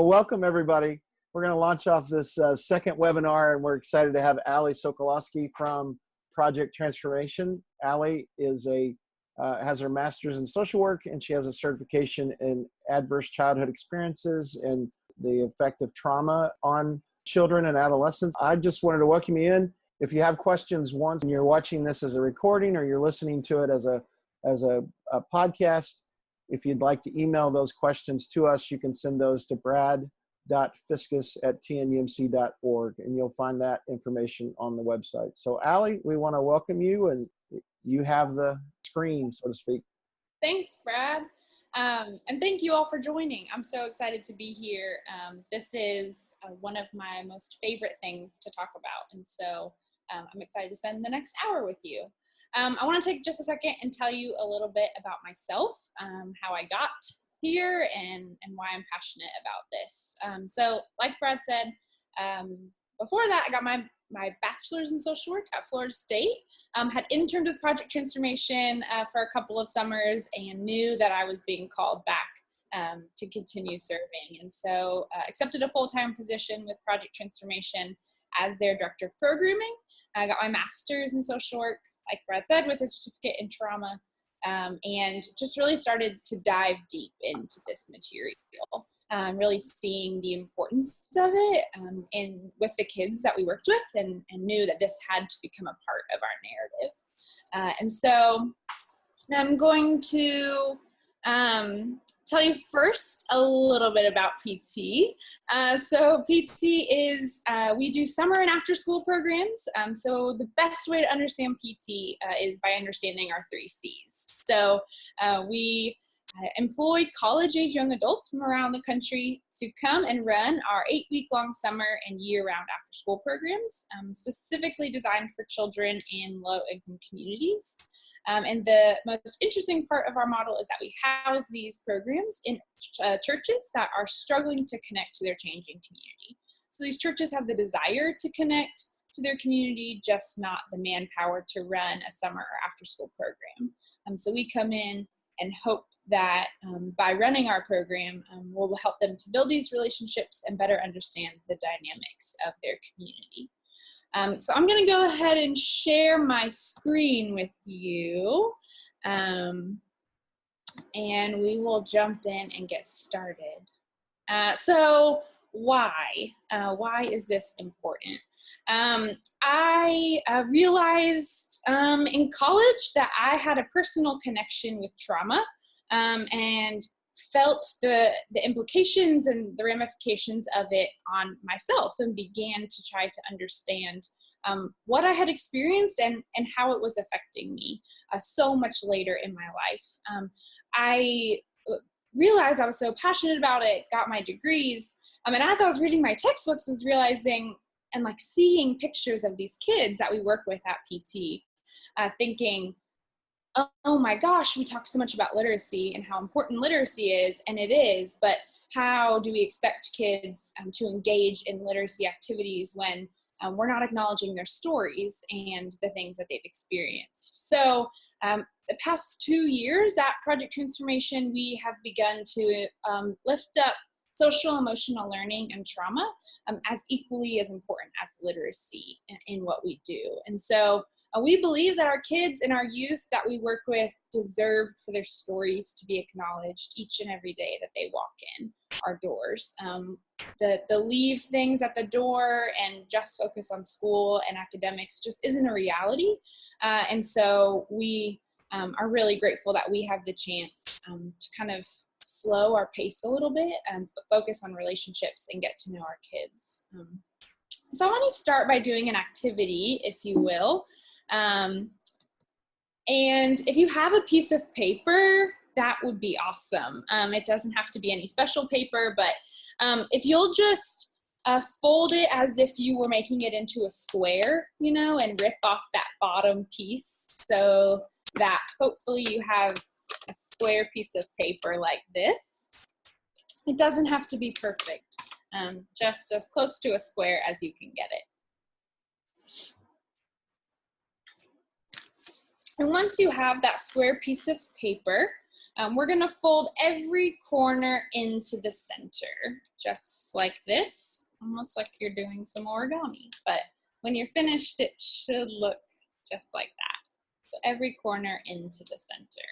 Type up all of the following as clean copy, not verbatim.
Well, welcome everybody. We're going to launch off this second webinar, and we're excited to have Ali Sokolowski from Project Transformation. Ali is has her master's in social work, and she has a certification in adverse childhood experiences and the effect of trauma on children and adolescents. I just wanted to welcome you in. If you have questions once and you're watching this as a recording or you're listening to it as a podcast, if you'd like to email those questions to us, you can send those to brad.fiscus@tnumc.org, and you'll find that information on the website. So Ali, we want to welcome you, and you have the screen, so to speak. Thanks, Brad. And thank you all for joining. I'm so excited to be here. This is one of my most favorite things to talk about. And so I'm excited to spend the next hour with you. I want to take just a second and tell you a little bit about myself, how I got here and why I'm passionate about this. So like Brad said, before that, I got my bachelor's in social work at Florida State. Had interned with Project Transformation for a couple of summers and knew that I was being called back to continue serving. And so accepted a full-time position with Project Transformation as their director of programming. I got my master's in social work, like Brad said, with a certificate in trauma, and just really started to dive deep into this material. Really seeing the importance of it with the kids that we worked with, and knew that this had to become a part of our narrative. And so I'm going to tell you first a little bit about PT. So PT is, we do summer and after school programs. So the best way to understand PT is by understanding our 3 C's. So we employ college-age young adults from around the country to come and run our 8-week-long summer and year-round after-school programs, specifically designed for children in low-income communities. And the most interesting part of our model is that we house these programs in churches that are struggling to connect to their changing community. So these churches have the desire to connect to their community, just not the manpower to run a summer or after-school program. So we come in and hope that by running our program, we'll help them to build these relationships and better understand the dynamics of their community. So I'm going to go ahead and share my screen with you, and we will jump in and get started. So why? Why is this important? I realized in college that I had a personal connection with trauma, and felt the implications and the ramifications of it on myself, and began to try to understand what I had experienced and how it was affecting me so much later in my life. I realized I was so passionate about it, got my degrees, and as I was reading my textbooks, was realizing and seeing pictures of these kids that we work with at PT, thinking, oh my gosh, we talk so much about literacy and how important literacy is, and it is, but how do we expect kids to engage in literacy activities when we're not acknowledging their stories and the things that they've experienced? So the past 2 years at Project Transformation, we have begun to lift up social emotional learning and trauma as equally as important as literacy in what we do. And so we believe that our kids and our youth that we work with deserve for their stories to be acknowledged each and every day that they walk in our doors. The leave things at the door and just focus on school and academics just isn't a reality. And so we are really grateful that we have the chance to kind of slow our pace a little bit and focus on relationships and get to know our kids. So I want to start by doing an activity, if you will. And if you have a piece of paper, that would be awesome. It doesn't have to be any special paper, but if you'll just fold it as if you were making it into a square, and rip off that bottom piece so that hopefully you have a square piece of paper like this. It doesn't have to be perfect, just as close to a square as you can get it. And once you have that square piece of paper, We're gonna fold every corner into the center, just like this, almost like you're doing some origami. But when you're finished, it should look just like that. So every corner into the center.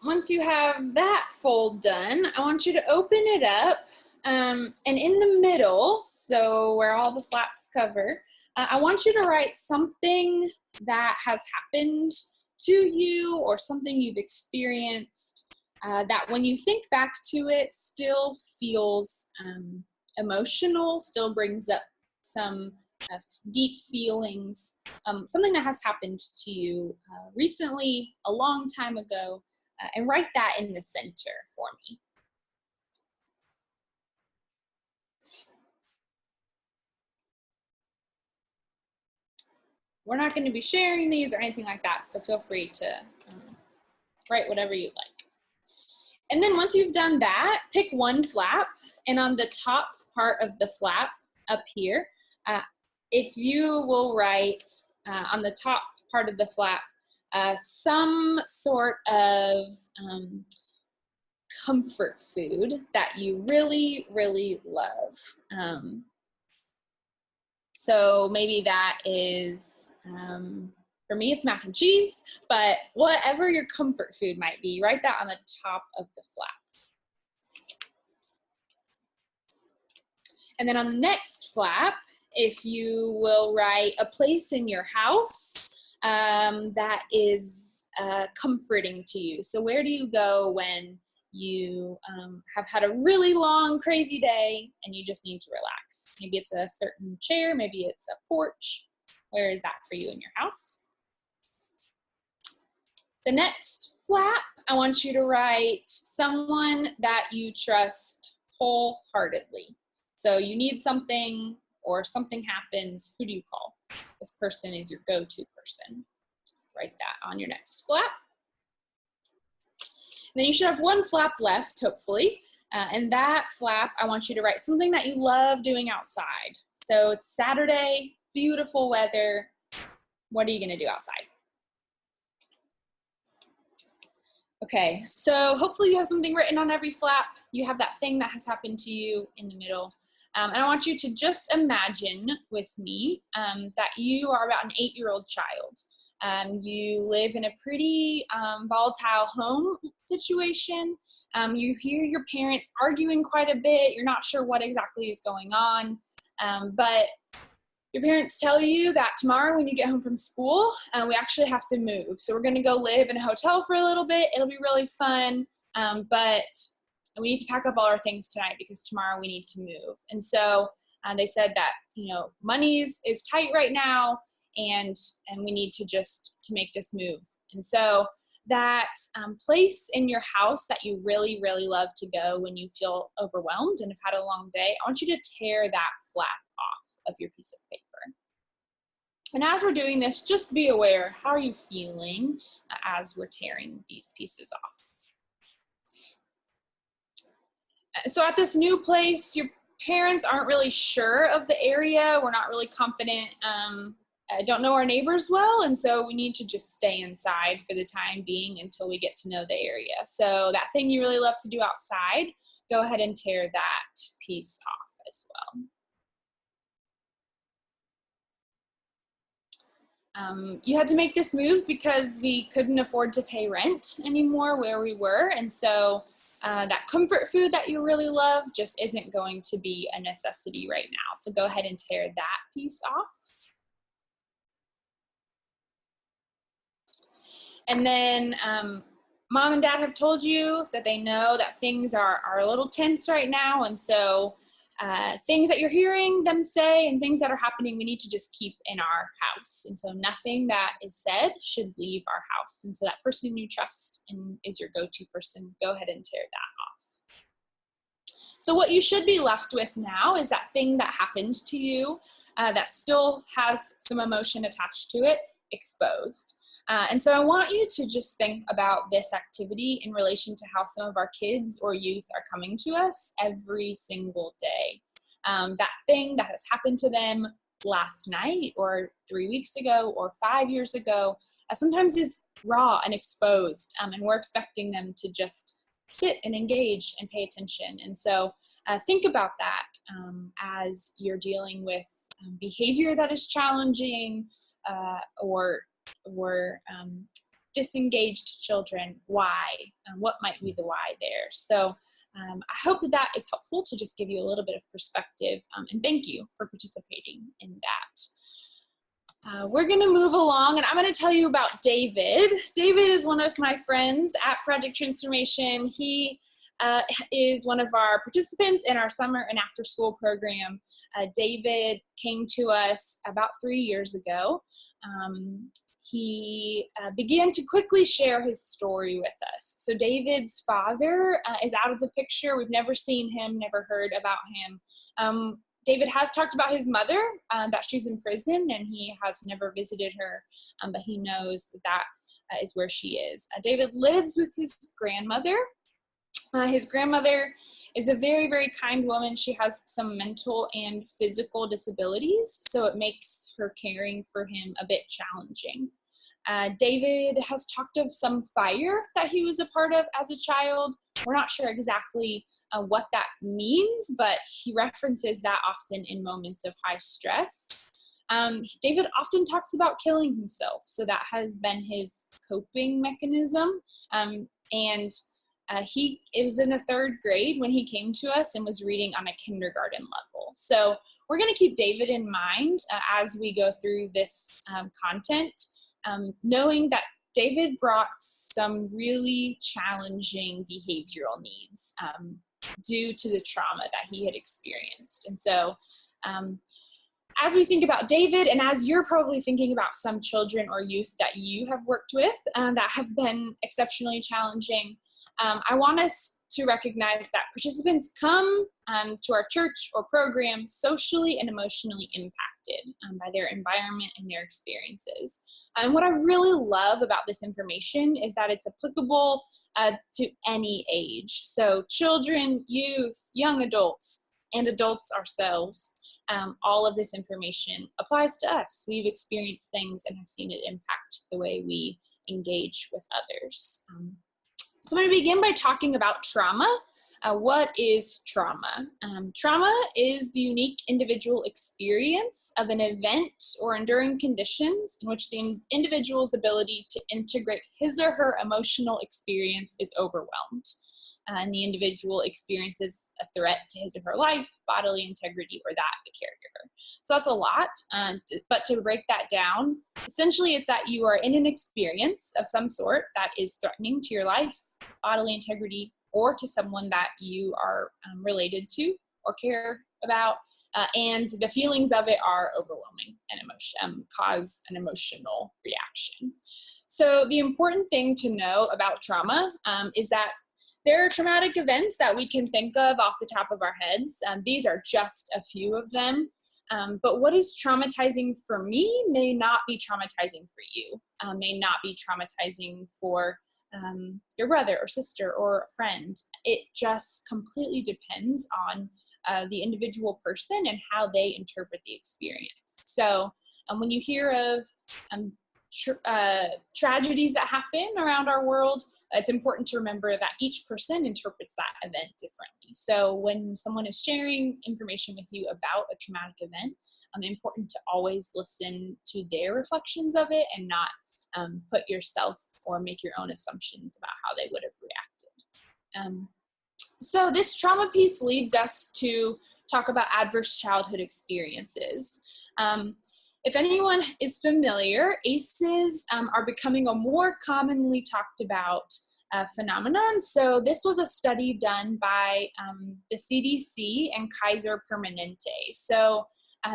Once you have that fold done, I want you to open it up, and in the middle, so where all the flaps cover, I want you to write something that has happened to you or something you've experienced that when you think back to it still feels emotional, still brings up some deep feelings, something that has happened to you recently, a long time ago, and write that in the center for me. We're not going to be sharing these or anything like that, so feel free to write whatever you'd like. And then once you've done that, pick one flap, and on the top part of the flap up here, if you will write on the top part of the flap some sort of comfort food that you really, really love. So maybe that is, for me, it's mac and cheese, but whatever your comfort food might be, write that on the top of the flap. And then on the next flap, if you will write a place in your house that is comforting to you. So where do you go when you have had a really long, crazy day and you just need to relax? Maybe it's a certain chair, maybe it's a porch. Where is that for you in your house? The next flap, I want you to write someone that you trust wholeheartedly. So you need something or something happens, who do you call? This person is your go-to person. Write that on your next flap. And then you should have one flap left, hopefully. And that flap, I want you to write something that you love doing outside. So it's Saturday, beautiful weather. What are you gonna do outside? Okay, so hopefully you have something written on every flap. You have that thing that has happened to you in the middle. And I want you to just imagine with me that you are about an 8-year-old child. You live in a pretty volatile home situation. You hear your parents arguing quite a bit. You're not sure what exactly is going on, but your parents tell you that tomorrow when you get home from school, we actually have to move. So we're gonna go live in a hotel for a little bit. It'll be really fun, but we need to pack up all our things tonight because tomorrow we need to move. And so they said that, you know, money is tight right now, and we need to make this move. And so that place in your house that you really, really love to go when you feel overwhelmed and have had a long day, I want you to tear that flap off of your piece of paper. And as we're doing this, just be aware, how are you feeling as we're tearing these pieces off? So at this new place, your parents aren't really sure of the area. We're not really confident. I don't know our neighbors well, and so we need to just stay inside for the time being until we get to know the area. So that thing you really love to do outside, go ahead and tear that piece off as well. You had to make this move because we couldn't afford to pay rent anymore where we were, and so that comfort food that you really love just isn't going to be a necessity right now. So go ahead and tear that piece off. And then mom and dad have told you that they know that things are a little tense right now. And so things that you're hearing them say and things that are happening, we need to just keep in our house. And so nothing that is said should leave our house. And so that person you trust and is your go-to person, go ahead and tear that off. So what you should be left with now is that thing that happened to you that still has some emotion attached to it, exposed. And so I want you to just think about this activity in relation to how some of our kids or youth are coming to us every single day. That thing that has happened to them last night or 3 weeks ago or 5 years ago sometimes is raw and exposed, and we're expecting them to just sit and engage and pay attention. And so think about that as you're dealing with behavior that is challenging or disengaged children. Why? What might be the why there? So I hope that that is helpful to just give you a little bit of perspective, and thank you for participating in that. We're going to move along, and I'm going to tell you about David. David is one of my friends at Project Transformation. He is one of our participants in our summer and after school program. David came to us about 3 years ago. He began to quickly share his story with us. So David's father is out of the picture. We've never seen him, never heard about him. David has talked about his mother, that she's in prison, and he has never visited her, but he knows that that is where she is. David lives with his grandmother. His grandmother is a very, very kind woman. She has some mental and physical disabilities, so it makes her caring for him a bit challenging. David has talked of some fire that he was a part of as a child. We're not sure exactly what that means, but he references that often in moments of high stress. David often talks about killing himself, so that has been his coping mechanism. It was in the 3rd grade when he came to us and was reading on a kindergarten level. So we're going to keep David in mind as we go through this content, knowing that David brought some really challenging behavioral needs due to the trauma that he had experienced. And so as we think about David, and as you're probably thinking about some children or youth that you have worked with that have been exceptionally challenging, I want us to recognize that participants come to our church or program socially and emotionally impacted by their environment and their experiences. And what I really love about this information is that it's applicable to any age. So children, youth, young adults, and adults ourselves, all of this information applies to us. We've experienced things and have seen it impact the way we engage with others. So I'm going to begin by talking about trauma. What is trauma? Trauma is the unique individual experience of an event or enduring conditions in which the individual's ability to integrate his or her emotional experience is overwhelmed. And the individual experiences a threat to his or her life, bodily integrity, or that of the caregiver. So that's a lot, but to break that down, essentially it's that you are in an experience of some sort that is threatening to your life, bodily integrity, or to someone that you are related to or care about, and the feelings of it are overwhelming and cause an emotional reaction. So the important thing to know about trauma is that there are traumatic events that we can think of off the top of our heads. These are just a few of them. But what is traumatizing for me may not be traumatizing for you, may not be traumatizing for your brother or sister or a friend. It just completely depends on the individual person and how they interpret the experience. So when you hear of tragedies that happen around our world, it's important to remember that each person interprets that event differently. So when someone is sharing information with you about a traumatic event, it's important to always listen to their reflections of it and not put yourself or make your own assumptions about how they would have reacted. So this trauma piece leads us to talk about adverse childhood experiences. If anyone is familiar, ACEs are becoming a more commonly talked about phenomenon. So this was a study done by the CDC and Kaiser Permanente. So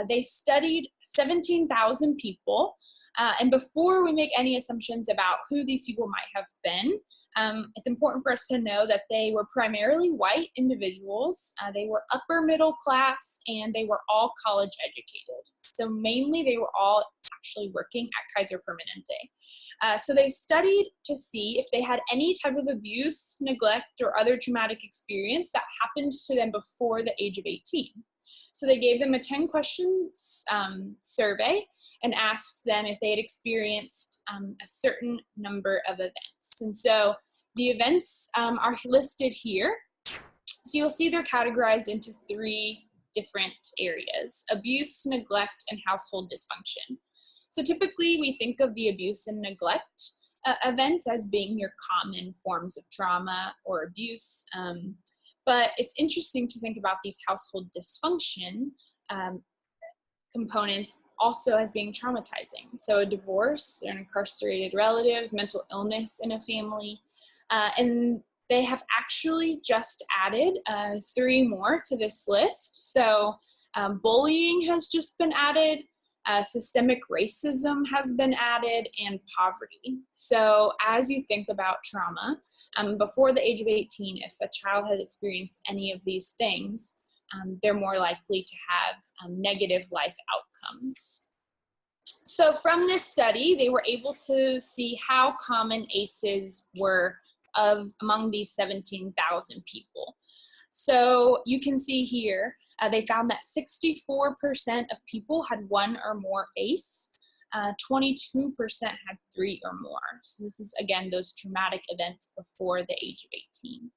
they studied 17,000 people. And before we make any assumptions about who these people might have been, it's important for us to know that they were primarily white individuals. They were upper middle class, and they were all college educated. So mainly they were all actually working at Kaiser Permanente. So they studied to see if they had any type of abuse, neglect, or other traumatic experience that happened to them before the age of 18. So they gave them a 10 questions survey and asked them if they had experienced a certain number of events. And so the events are listed here. So you'll see they're categorized into 3 different areas: abuse, neglect, and household dysfunction. So typically we think of the abuse and neglect events as being your common forms of trauma or abuse. But it's interesting to think about these household dysfunction components also as being traumatizing. So a divorce, an incarcerated relative, mental illness in a family, and they have actually just added 3 more to this list. So bullying has just been added, systemic racism has been added, and poverty. So as you think about trauma, before the age of 18, if a child has experienced any of these things, they're more likely to have negative life outcomes. So from this study, they were able to see how common ACEs were among these 17,000 people. So you can see here, they found that 64% of people had 1 or more ACE, 22% had 3 or more. So this is, again, those traumatic events before the age of 18.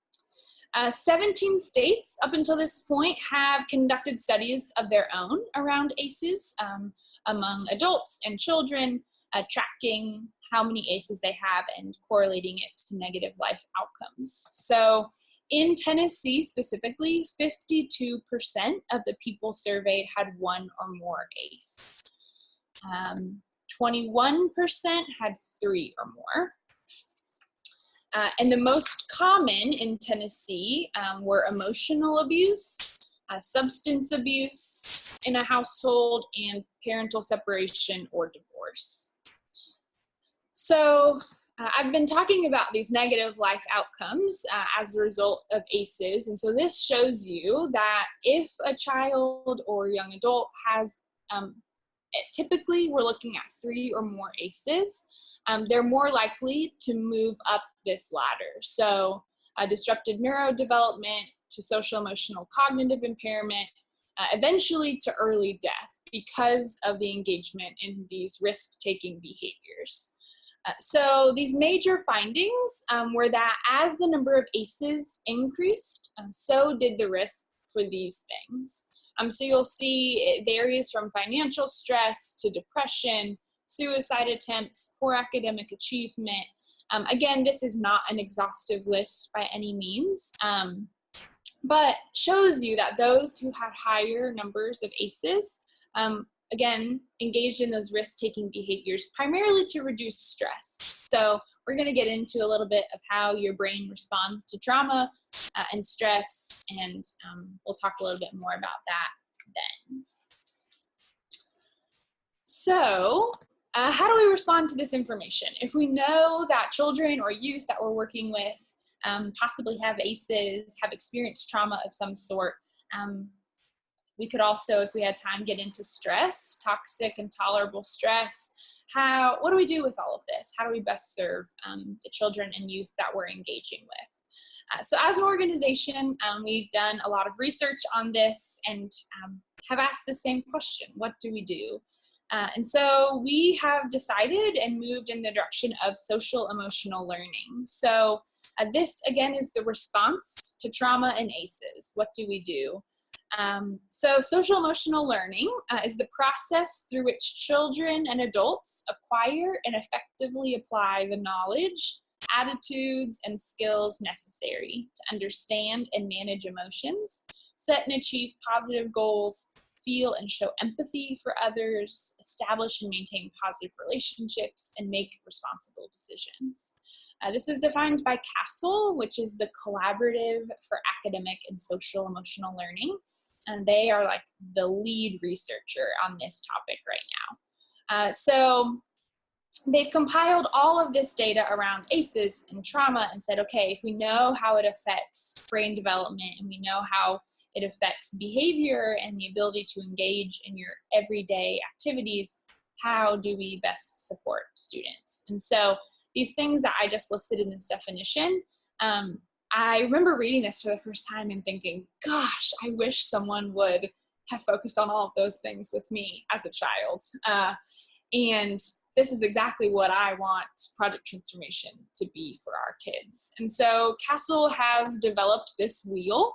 17 states up until this point have conducted studies of their own around ACEs among adults and children, tracking how many ACEs they have and correlating it to negative life outcomes. So in Tennessee specifically, 52% of the people surveyed had 1 or more ACE. 21% had 3 or more. And the most common in Tennessee were emotional abuse, substance abuse in a household, and parental separation or divorce. So I've been talking about these negative life outcomes as a result of ACEs. And so this shows you that if a child or young adult has, typically we're looking at 3 or more ACEs, they're more likely to move up this ladder. So disrupted neurodevelopment to social, emotional, cognitive impairment, eventually to early death because of the engagement in these risk-taking behaviors. So these major findings were that as the number of ACEs increased, so did the risk for these things. So you'll see it varies from financial stress to depression, suicide attempts, poor academic achievement. Again, this is not an exhaustive list by any means, but shows you that those who had higher numbers of ACEs, again, engaged in those risk-taking behaviors primarily to reduce stress. So we're going to get into a little bit of how your brain responds to trauma and stress, and we'll talk a little bit more about that then. So how do we respond to this information? If we know that children or youth that we're working with possibly have ACEs, have experienced trauma of some sort, we could also, if we had time, get into stress, toxic, intolerable stress. What do we do with all of this? How do we best serve the children and youth that we're engaging with? So as an organization, we've done a lot of research on this and have asked the same question: what do we do? And so we have decided and moved in the direction of social emotional learning. So this, again, is the response to trauma and ACEs. What do we do? So social emotional learning is the process through which children and adults acquire and effectively apply the knowledge, attitudes, and skills necessary to understand and manage emotions, set and achieve positive goals, feel and show empathy for others, establish and maintain positive relationships, and make responsible decisions. This is defined by CASEL, which is the Collaborative for Academic and Social Emotional Learning, and they are like the lead researcher on this topic right now. So they've compiled all of this data around ACEs and trauma and said, okay, if we know how it affects brain development and we know how it affects behavior and the ability to engage in your everyday activities, how do we best support students? And so these things that I just listed in this definition, I remember reading this for the first time and thinking, gosh, I wish someone would have focused on all of those things with me as a child. And this is exactly what I want project transformation to be for our kids. And so Castle has developed this wheel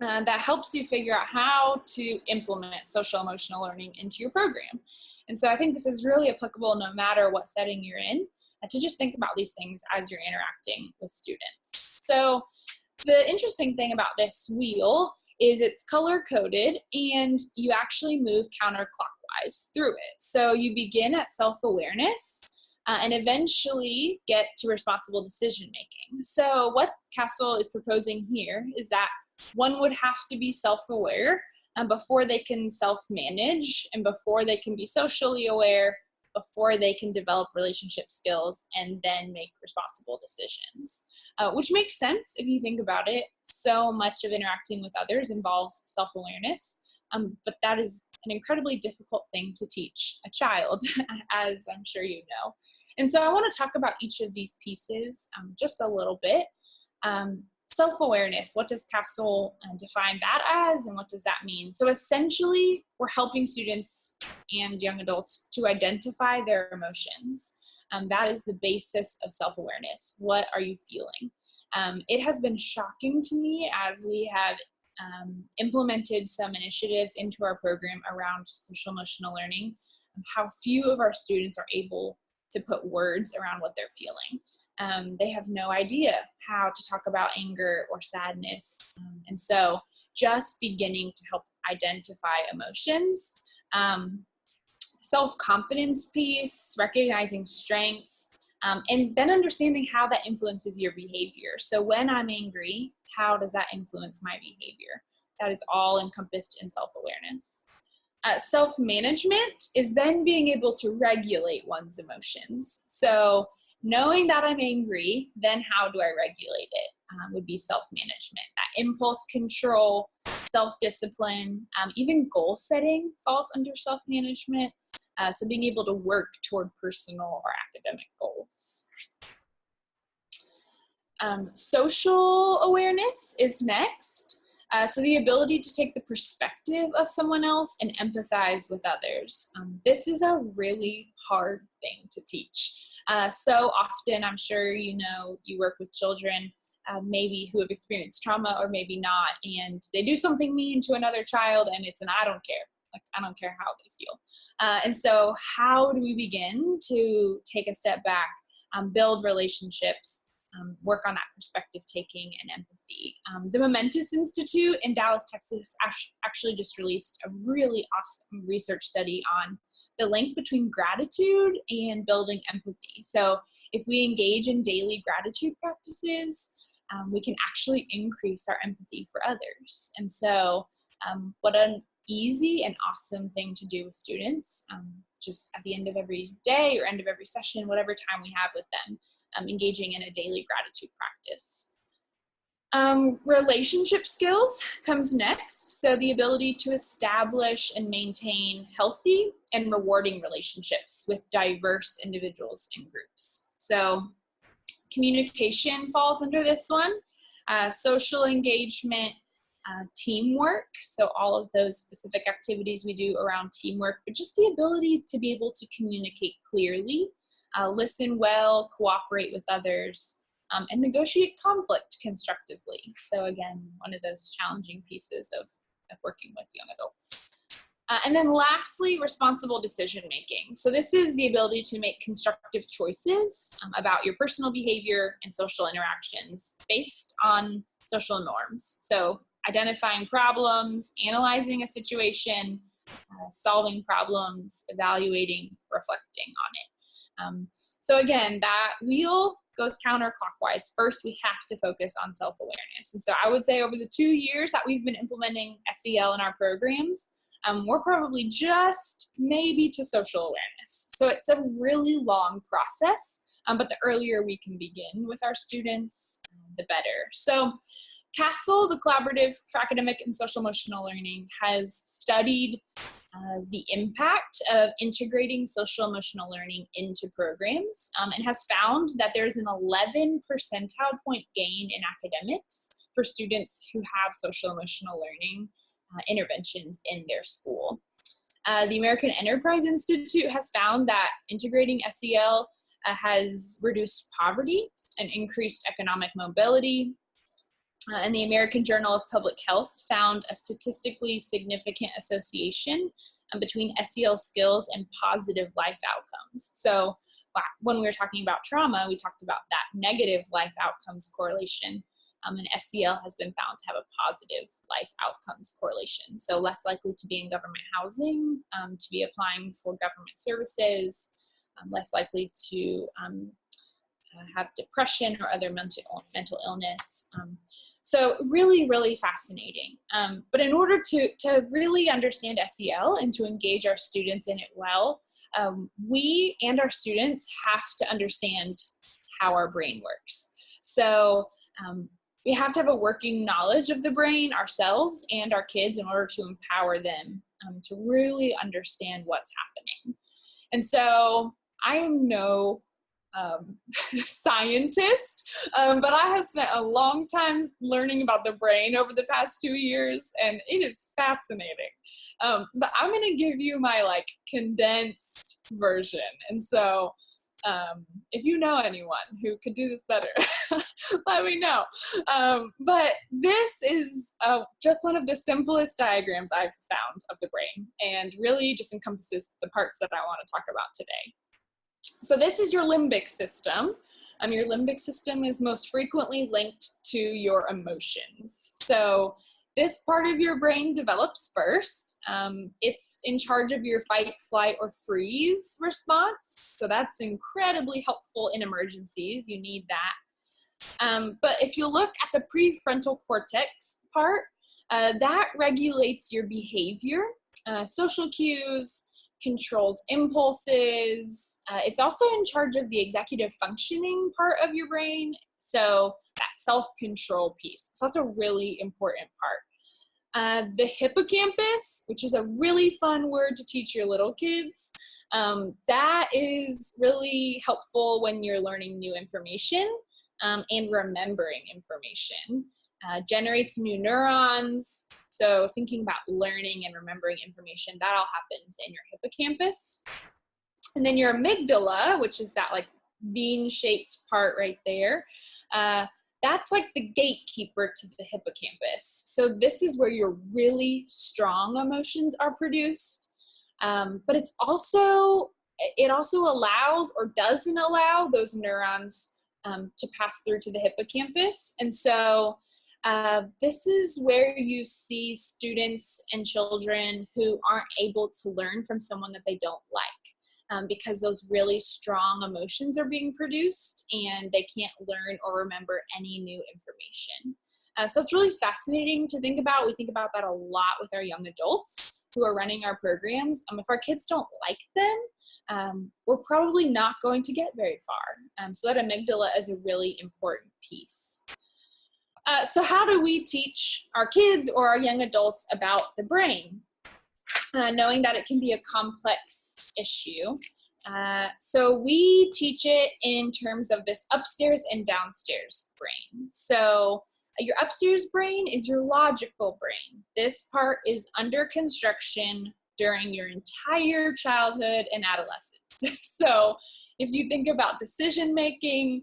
that helps you figure out how to implement social emotional learning into your program. And so I think this is really applicable no matter what setting you're in, to just think about these things as you're interacting with students. So the interesting thing about this wheel is it's color coded and you actually move counterclockwise through it. So you begin at self-awareness and eventually get to responsible decision making. So what Castle is proposing here is that one would have to be self-aware before they can self-manage, and before they can be socially aware, before they can develop relationship skills and then make responsible decisions, which makes sense if you think about it. So much of interacting with others involves self-awareness, but that is an incredibly difficult thing to teach a child, as I'm sure you know. And so I want to talk about each of these pieces just a little bit. Self-awareness, what does Castle define that as, and what does that mean? So essentially, we're helping students and young adults to identify their emotions. That is the basis of self-awareness. What are you feeling? It has been shocking to me as we have implemented some initiatives into our program around social emotional learning, how few of our students are able to put words around what they're feeling. They have no idea how to talk about anger or sadness. And so just beginning to help identify emotions, self-confidence piece, recognizing strengths, and then understanding how that influences your behavior. So when I'm angry, how does that influence my behavior? That is all encompassed in self-awareness. Self-management is then being able to regulate one's emotions. So knowing that I'm angry, then how do I regulate it? Would be self-management. That impulse control, self-discipline, even goal setting falls under self-management. So being able to work toward personal or academic goals. Social awareness is next. So the ability to take the perspective of someone else and empathize with others. This is a really hard thing to teach. So often, I'm sure you know, you work with children maybe who have experienced trauma or maybe not, and they do something mean to another child and it's an I don't care. Like, I don't care how they feel. And so how do we begin to take a step back, build relationships, work on that perspective taking and empathy. The Momentous Institute in Dallas, Texas actually just released a really awesome research study on the link between gratitude and building empathy. So if we engage in daily gratitude practices, we can actually increase our empathy for others. And so what an easy and awesome thing to do with students, just at the end of every day or end of every session, whatever time we have with them, engaging in a daily gratitude practice. Relationship skills comes next. So the ability to establish and maintain healthy and rewarding relationships with diverse individuals and groups. So communication falls under this one, social engagement, teamwork. So all of those specific activities we do around teamwork, but just the ability to be able to communicate clearly, listen well, cooperate with others, and negotiate conflict constructively. So again, one of those challenging pieces of working with young adults. And then lastly, responsible decision making. So this is the ability to make constructive choices about your personal behavior and social interactions based on social norms. So identifying problems, analyzing a situation, solving problems, evaluating, reflecting on it. So again, that wheel goes counterclockwise. First, we have to focus on self-awareness. And so I would say over the 2 years that we've been implementing SEL in our programs, we're probably just maybe to social awareness. So it's a really long process, but the earlier we can begin with our students, the better. So Castle, the Collaborative for Academic and Social Emotional Learning, has studied the impact of integrating social emotional learning into programs, and has found that there's an 11 percentile point gain in academics for students who have social emotional learning interventions in their school. The American Enterprise Institute has found that integrating SEL has reduced poverty and increased economic mobility. And the American Journal of Public Health found a statistically significant association between SEL skills and positive life outcomes. So when we were talking about trauma, we talked about that negative life outcomes correlation. And SEL has been found to have a positive life outcomes correlation. So less likely to be in government housing, to be applying for government services, less likely to have depression or other mental illness. So really, really fascinating. But in order to really understand SEL and to engage our students in it well, we and our students have to understand how our brain works. So we have to have a working knowledge of the brain ourselves and our kids in order to empower them to really understand what's happening. And so I am no scientist, but I have spent a long time learning about the brain over the past 2 years, and it is fascinating. But I'm going to give you my condensed version. And so if you know anyone who could do this better, let me know. But this is just one of the simplest diagrams I've found of the brain, and really just encompasses the parts that I want to talk about today. So this is your limbic system. Your limbic system is most frequently linked to your emotions. So this part of your brain develops first. It's in charge of your fight, flight, or freeze response. So that's incredibly helpful in emergencies. You need that. But if you look at the prefrontal cortex part, that regulates your behavior, social cues, controls impulses. It's also in charge of the executive functioning part of your brain. So that self-control piece. So that's a really important part. The hippocampus, which is a really fun word to teach your little kids, that is really helpful when you're learning new information and remembering information. Generates new neurons. So thinking about learning and remembering information, that all happens in your hippocampus. And then your amygdala, which is that bean-shaped part right there, that's the gatekeeper to the hippocampus. So this is where your really strong emotions are produced. But it also allows or doesn't allow those neurons to pass through to the hippocampus. And so this is where you see students and children who aren't able to learn from someone that they don't like, because those really strong emotions are being produced and they can't learn or remember any new information. So it's really fascinating to think about. We think about that a lot with our young adults who are running our programs. If our kids don't like them, we're probably not going to get very far. So that amygdala is a really important piece. So how do we teach our kids or our young adults about the brain, knowing that it can be a complex issue? So we teach it in terms of this upstairs and downstairs brain. So your upstairs brain is your logical brain. This part is under construction during your entire childhood and adolescence. So if you think about decision making,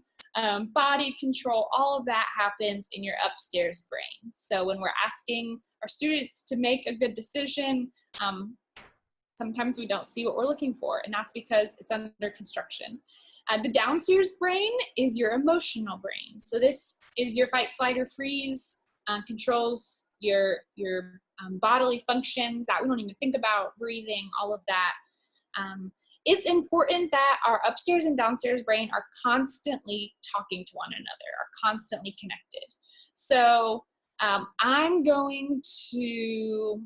body control, all of that happens in your upstairs brain. So when we're asking our students to make a good decision, sometimes we don't see what we're looking for, and that's because it's under construction. The downstairs brain is your emotional brain. So this is your fight, flight, or freeze, controls your bodily functions that we don't even think about, breathing, all of that. It's important that our upstairs and downstairs brain are constantly talking to one another, are constantly connected. So I'm going to,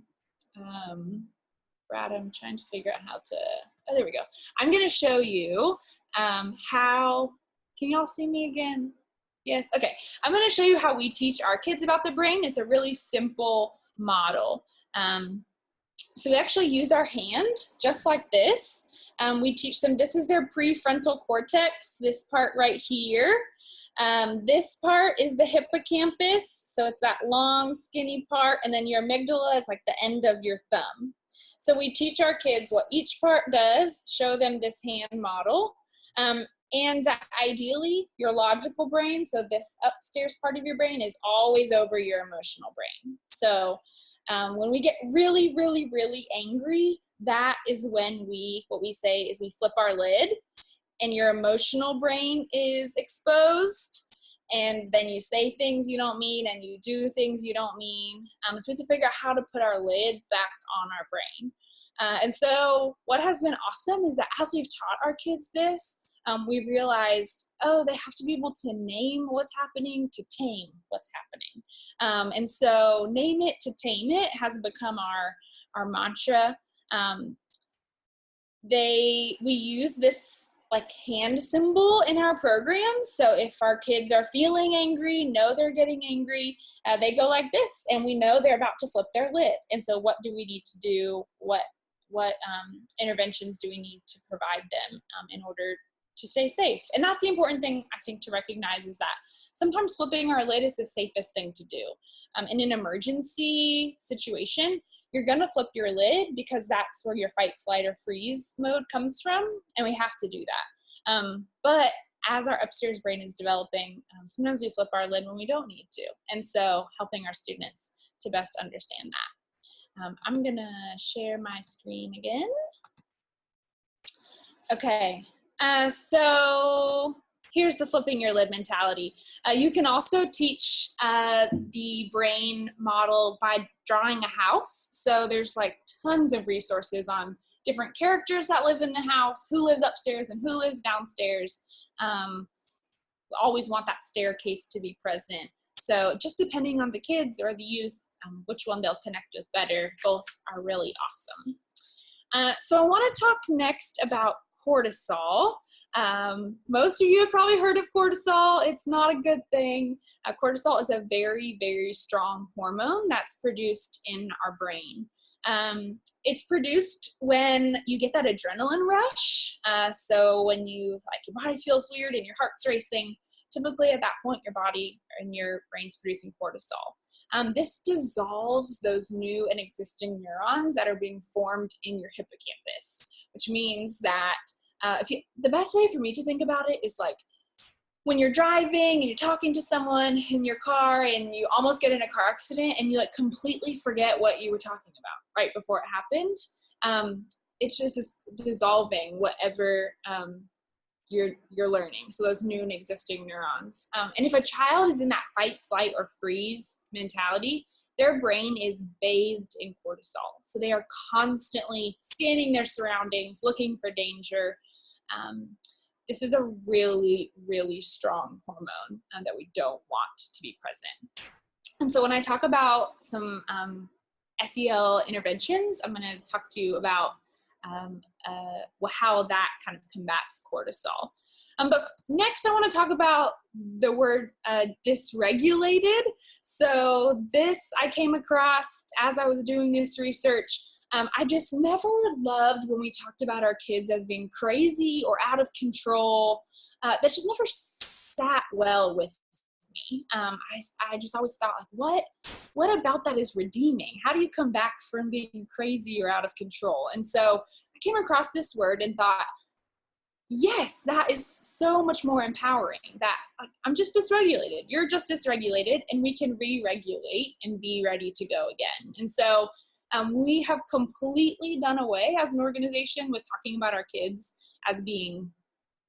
Brad, I'm trying to figure out how to, oh, there we go. I'm going to show you how, can y'all see me again? Yes, okay. I'm going to show you how we teach our kids about the brain. It's a really simple model. So we actually use our hand just like this. We teach them, this is their prefrontal cortex, this part right here. This part is the hippocampus. So it's that long, skinny part. And then your amygdala is like the end of your thumb. So we teach our kids what each part does, show them this hand model. And that ideally, your logical brain, so this upstairs part of your brain, is always over your emotional brain. So when we get really, really, really angry, that is when what we say is we flip our lid, and your emotional brain is exposed, and then you say things you don't mean and you do things you don't mean. So we have to figure out how to put our lid back on our brain. And so what has been awesome is that as we've taught our kids this, we've realized, oh, they have to be able to name what's happening to tame what's happening. And so name it to tame it has become our mantra. We use this like hand symbol in our programs. So if our kids are feeling angry, know they're getting angry, they go like this, and we know they're about to flip their lid. And so what do we need to do? What interventions do we need to provide them in order to stay safe? And that's the important thing, I think, to recognize, is that sometimes flipping our lid is the safest thing to do. In an emergency situation, you're gonna flip your lid because that's where your fight, flight, or freeze mode comes from, and we have to do that. But as our upstairs brain is developing, sometimes we flip our lid when we don't need to. And so helping our students to best understand that. I'm gonna share my screen again. Okay, so here's the flipping your lid mentality. You can also teach the brain model by drawing a house. So there's like tons of resources on different characters that live in the house, who lives upstairs and who lives downstairs. We always want that staircase to be present. So just depending on the kids or the youth, which one they'll connect with better, both are really awesome. So I want to talk next about cortisol. Most of you have probably heard of cortisol. It's not a good thing. Cortisol is a very, very strong hormone that's produced in our brain. It's produced when you get that adrenaline rush. So when your body feels weird and your heart's racing, typically at that point, your body and your brain's producing cortisol. This dissolves those new and existing neurons that are being formed in your hippocampus, which means that the best way for me to think about it is like when you're driving and you're talking to someone in your car and you almost get in a car accident and you like completely forget what you were talking about right before it happened. It's just this dissolving whatever you're learning. So those new and existing neurons. And if a child is in that fight, flight, or freeze mentality, their brain is bathed in cortisol. So they are constantly scanning their surroundings, looking for danger. This is a really, really strong hormone that we don't want to be present. And so when I talk about some SEL interventions, I'm going to talk to you about how that kind of combats cortisol. But next I want to talk about the word dysregulated. So this I came across as I was doing this research. I just never loved when we talked about our kids as being crazy or out of control. That just never sat well with me. I just always thought, like, what about that is redeeming? How do you come back from being crazy or out of control? And so I came across this word and thought, yes, that is so much more empowering, that I'm just dysregulated. You're just dysregulated, and we can re-regulate and be ready to go again. And so we have completely done away as an organization with talking about our kids as being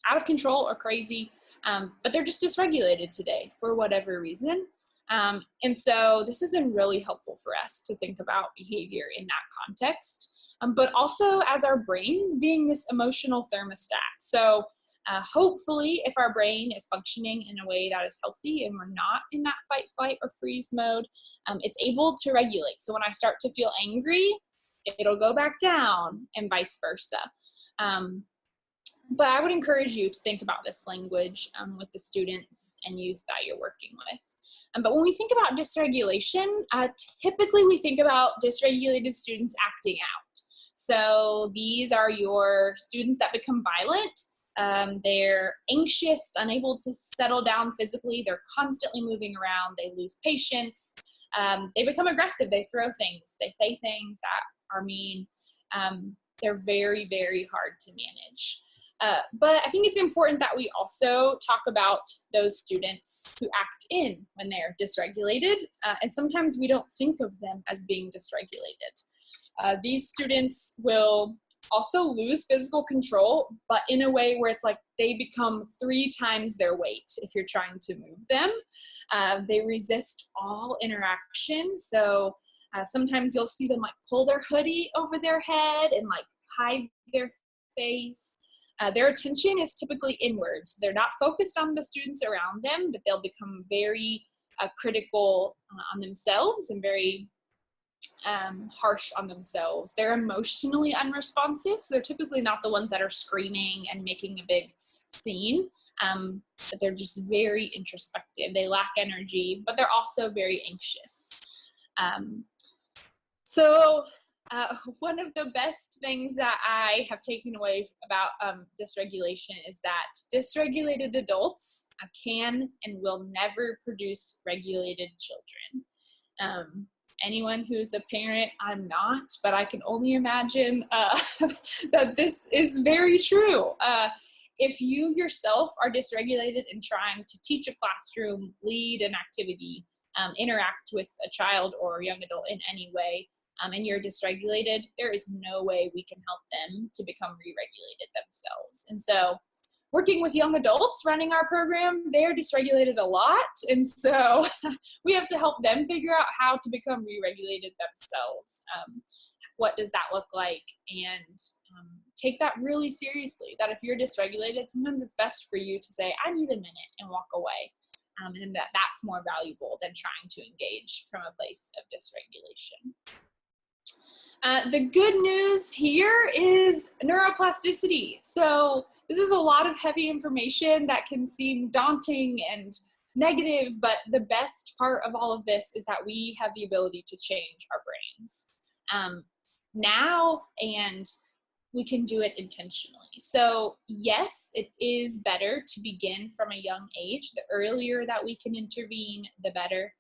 out of control or crazy, but they're just dysregulated today for whatever reason. And so this has been really helpful for us to think about behavior in that context, but also as our brains being this emotional thermostat. So hopefully if our brain is functioning in a way that is healthy and we're not in that fight, flight, or freeze mode, it's able to regulate. So when I start to feel angry, it'll go back down, and vice versa. But I would encourage you to think about this language with the students and youth that you're working with. But when we think about dysregulation, typically we think about dysregulated students acting out. So these are your students that become violent. They're anxious, unable to settle down physically. They're constantly moving around. They lose patience. They become aggressive. They throw things. They say things that are mean. They're very, very hard to manage. But I think it's important that we also talk about those students who act in when they're dysregulated. And sometimes we don't think of them as being dysregulated. These students will also lose physical control, but in a way where it's like they become 3 times their weight if you're trying to move them. They resist all interaction. So sometimes you'll see them like pull their hoodie over their head and like hide their face. Their attention is typically inwards. They're not focused on the students around them, but they'll become very critical on themselves and very harsh on themselves. They're emotionally unresponsive, so they're typically not the ones that are screaming and making a big scene, but they're just very introspective. They lack energy, but they're also very anxious. One of the best things that I have taken away about dysregulation is that dysregulated adults can and will never produce regulated children. Anyone who's a parent, I'm not, but I can only imagine that this is very true. If you yourself are dysregulated and trying to teach a classroom, lead an activity, interact with a child or a young adult in any way, and you're dysregulated, there is no way we can help them to become re-regulated themselves. And so working with young adults running our program, they're dysregulated a lot. And so we have to help them figure out how to become re-regulated themselves. What does that look like? And take that really seriously, that if you're dysregulated, sometimes it's best for you to say, I need a minute and walk away. And that's more valuable than trying to engage from a place of dysregulation. The good news here is neuroplasticity. So this is a lot of heavy information that can seem daunting and negative, but the best part of all of this is that we have the ability to change our brains now, and we can do it intentionally. So yes, it is better to begin from a young age. The earlier that we can intervene, the better.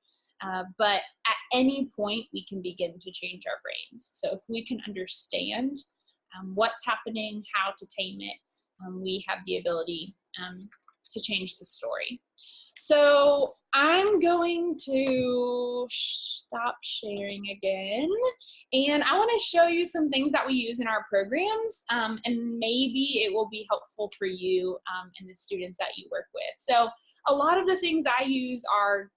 But at any point, we can begin to change our brains. So if we can understand what's happening, how to tame it, we have the ability to change the story. So I'm going to stop sharing again, and I want to show you some things that we use in our programs, and maybe it will be helpful for you and the students that you work with. So a lot of the things I use are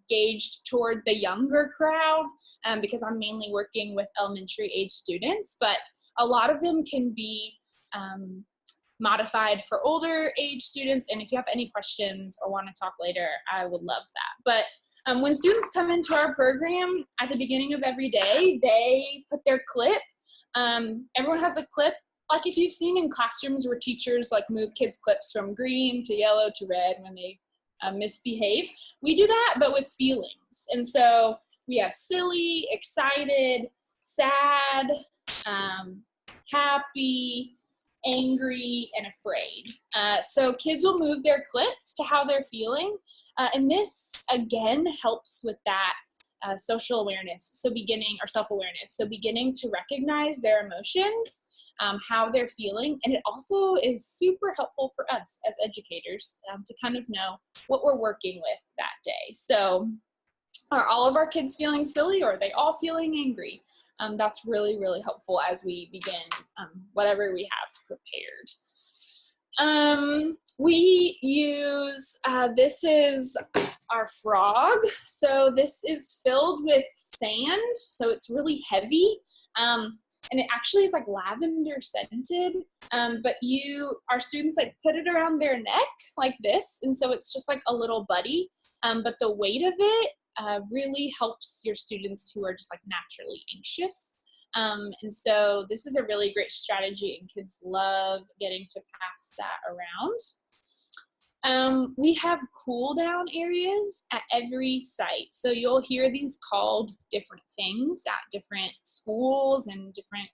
gauged toward the younger crowd because I'm mainly working with elementary age students, but a lot of them can be modified for older age students. And if you have any questions or want to talk later, I would love that. But when students come into our program at the beginning of every day, they put their clip. Everyone has a clip. Like if you've seen in classrooms where teachers like move kids' clips from green to yellow to red when they misbehave, we do that, but with feelings. And so we have silly, excited, sad, happy, angry, and afraid. So kids will move their clips to how they're feeling. And this, again, helps with that social awareness. So self-awareness. So beginning to recognize their emotions, how they're feeling. And it also is super helpful for us as educators to kind of know what we're working with that day. So are all of our kids feeling silly, or are they all feeling angry? That's really, really helpful as we begin whatever we have prepared. We use, this is our frog. So this is filled with sand, so it's really heavy. And it actually is like lavender scented, but our students like put it around their neck like this. And so it's just like a little buddy, but the weight of it really helps your students who are just like naturally anxious. And so this is a really great strategy, and kids love getting to pass that around. We have cool down areas at every site. So you'll hear these called different things at different schools and different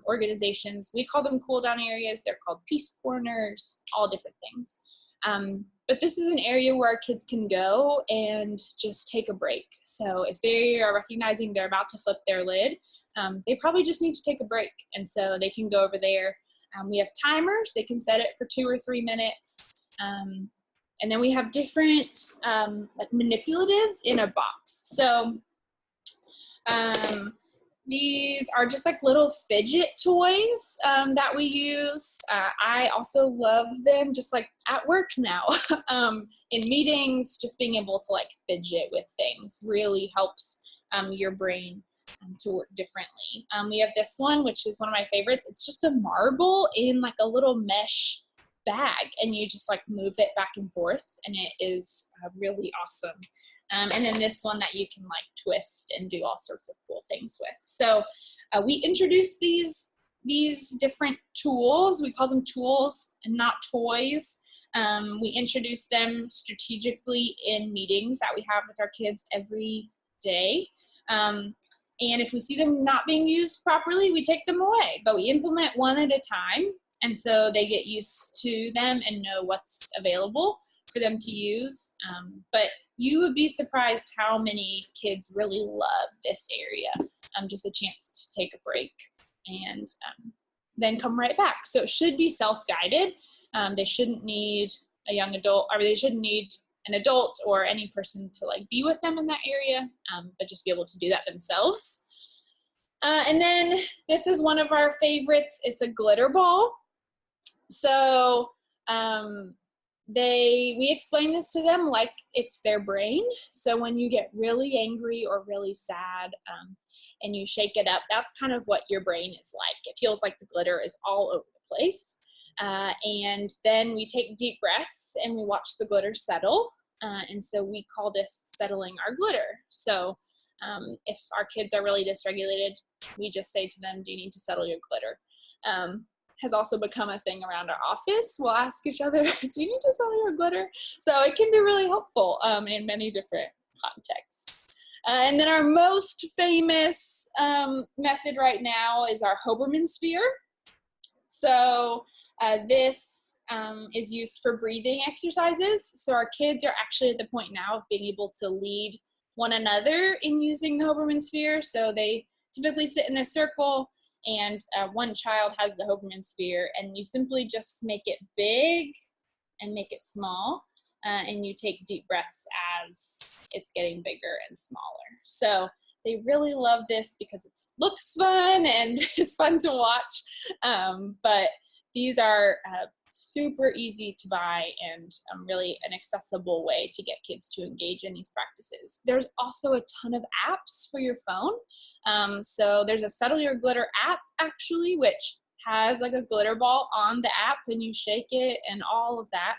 organizations. We call them cool down areas. They're called peace corners, all different things. But this is an area where our kids can go and just take a break. So if they are recognizing they're about to flip their lid, they probably just need to take a break. And so they can go over there. We have timers. They can set it for 2 or 3 minutes. And then we have different like manipulatives in a box. So these are just like little fidget toys that we use. I also love them just like at work now. In meetings, just being able to like fidget with things really helps your brain to work differently. We have this one, which is one of my favorites. It's just a marble in like a little mesh bag, and you just like move it back and forth, and it is really awesome. And then this one that you can like twist and do all sorts of cool things with. So we introduced these different tools. We call them tools and not toys. We introduce them strategically in meetings that we have with our kids every day. And if we see them not being used properly, we take them away, but we implement one at a time. And so they get used to them and know what's available for them to use. But you would be surprised how many kids really love this area. Just a chance to take a break and then come right back. So it should be self-guided. They shouldn't need a young adult, or they shouldn't need an adult or any person to like be with them in that area, but just be able to do that themselves. And then this is one of our favorites. It's a glitter ball. So we explain this to them like it's their brain. So when you get really angry or really sad and you shake it up, that's kind of what your brain is like. It feels like the glitter is all over the place. And then we take deep breaths and we watch the glitter settle. And so we call this settling our glitter. So if our kids are really dysregulated, we just say to them, do you need to settle your glitter? Has also become a thing around our office. We'll ask each other, do you need to settle your glitter? So it can be really helpful in many different contexts. And then our most famous method right now is our Hoberman sphere. So this is used for breathing exercises. So our kids are actually at the point now of being able to lead one another in using the Hoberman sphere. So they typically sit in a circle, and one child has the Hoberman sphere, and you simply just make it big and make it small, and you take deep breaths as it's getting bigger and smaller. So they really love this because it looks fun and is fun to watch, but these are super easy to buy and really an accessible way to get kids to engage in these practices. There's also a ton of apps for your phone. So there's a Settle Your Glitter app actually, which has like a glitter ball on the app and you shake it and all of that.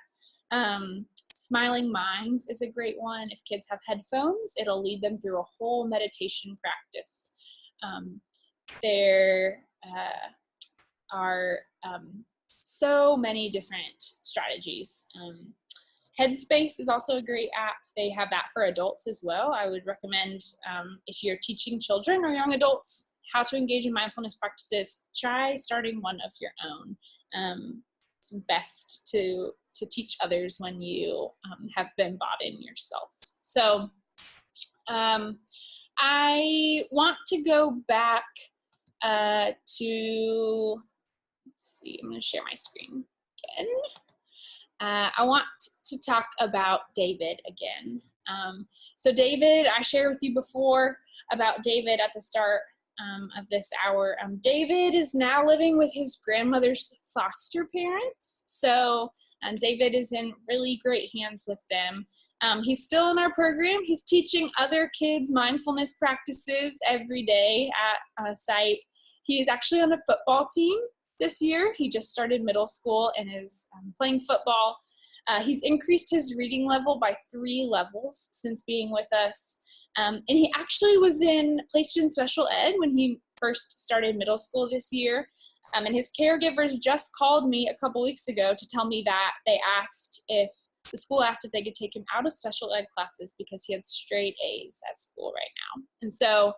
Smiling Minds is a great one. If kids have headphones, it'll lead them through a whole meditation practice. There are so many different strategies. Headspace is also a great app. They have that for adults as well. I would recommend if you're teaching children or young adults how to engage in mindfulness practices, try starting one of your own. It's best to teach others when you have been bought in yourself. So I want to go back to, let's see, I'm going to share my screen again. I want to talk about David again. So David, I shared with you before about David at the start of this hour. David is now living with his grandmother's foster parents. So David is in really great hands with them. He's still in our program. He's teaching other kids mindfulness practices every day at a site. He's actually on a football team this year. He just started middle school and is playing football. He's increased his reading level by 3 levels since being with us. And he actually was placed in special ed when he first started middle school this year. And his caregivers just called me a couple weeks ago to tell me that the school asked if they could take him out of special ed classes because he had straight A's at school right now. And so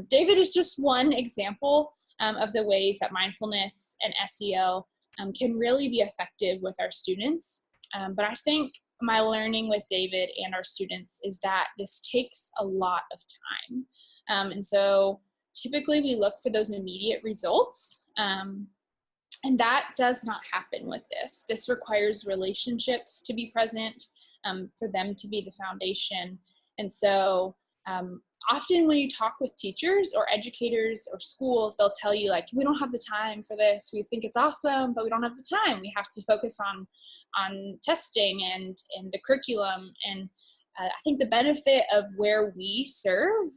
David is just one example of the ways that mindfulness and SEL can really be effective with our students. But I think my learning with David and our students is that this takes a lot of time. And so typically we look for those immediate results. And that does not happen with this. This requires relationships to be present, for them to be the foundation. And so often when you talk with teachers or educators or schools, they'll tell you like, we don't have the time for this. We think it's awesome, but we don't have the time. We have to focus on testing and the curriculum. And I think the benefit of where we serve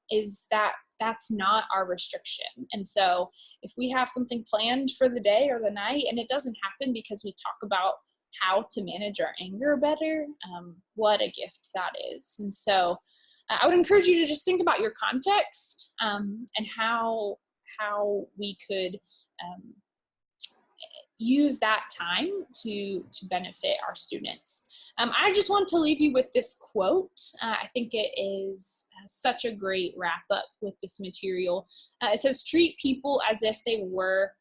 is that that's not our restriction. And so if we have something planned for the day or the night and it doesn't happen because we talk about how to manage our anger better, what a gift that is. And so I would encourage you to just think about your context and how we could use that time to benefit our students. I just want to leave you with this quote. I think it is such a great wrap up with this material. It says, treat people as if they were